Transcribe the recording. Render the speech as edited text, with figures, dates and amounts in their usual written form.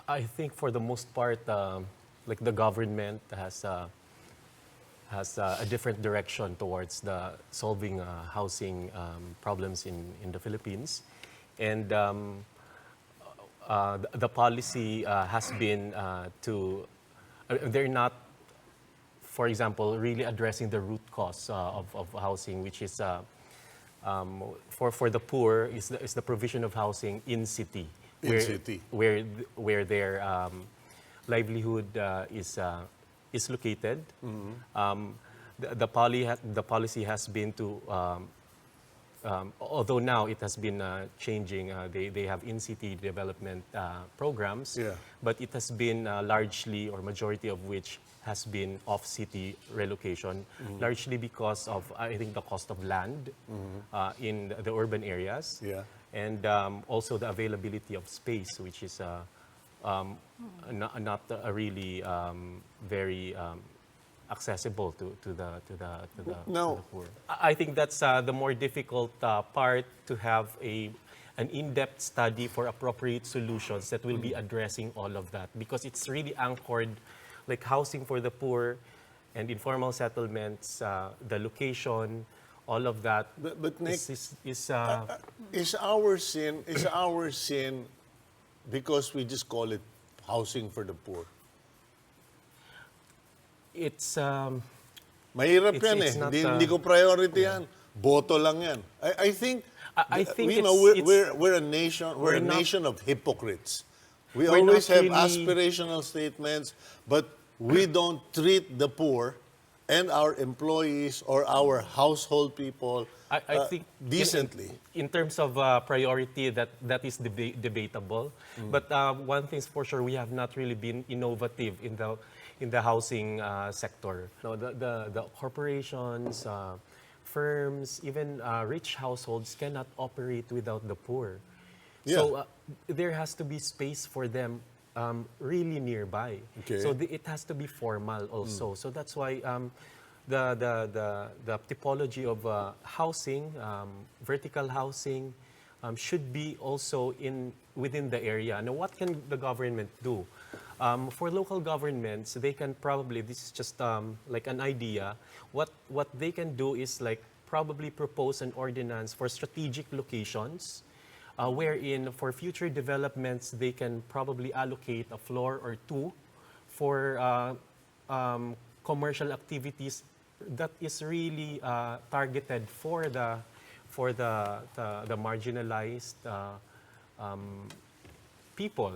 I think for the most part, like the government has a different direction towards the solving housing problems in the Philippines, and the policy has been they're not, for example, really addressing the root cause of housing, which is for the poor is the provision of housing in city, In city. where their livelihood is located. The policy has been to although now it has been changing, they have in-city development programs, Yeah. but it has been largely, or majority of which has been off-city relocation, largely because of, I think, the cost of land in the urban areas, Yeah. and also the availability of space, which is not really very accessible to the poor. I think that's the more difficult part, to have an in-depth study for appropriate solutions that will be addressing all of that, because it's really anchored, like housing for the poor and informal settlements, the location, all of that. But Nick, is is our sin because we just call it housing for the poor? it's Mahirap It's- yan it's not, Hindi ko priority yan. Boto lang yan. I think, I think you know, we're a nation, we're a not- nation of hypocrites. We We're always not have really- aspirational statements, but we don't treat the poor and our employees or our household people I think decently. in terms of priority, that is debatable. But one thing's for sure, we have not really been innovative in the housing sector. No, the corporations, firms, even rich households cannot operate without the poor. Yeah. So there has to be space for them really nearby. Okay. So it has to be formal also. So that's why the typology of housing, vertical housing, should be also within the area. Now, what can the government do? For local governments, they can probably, this is just like an idea, what they can do is like probably propose an ordinance for strategic locations, wherein for future developments, they can probably allocate a floor or two for commercial activities that is really targeted for the marginalized people.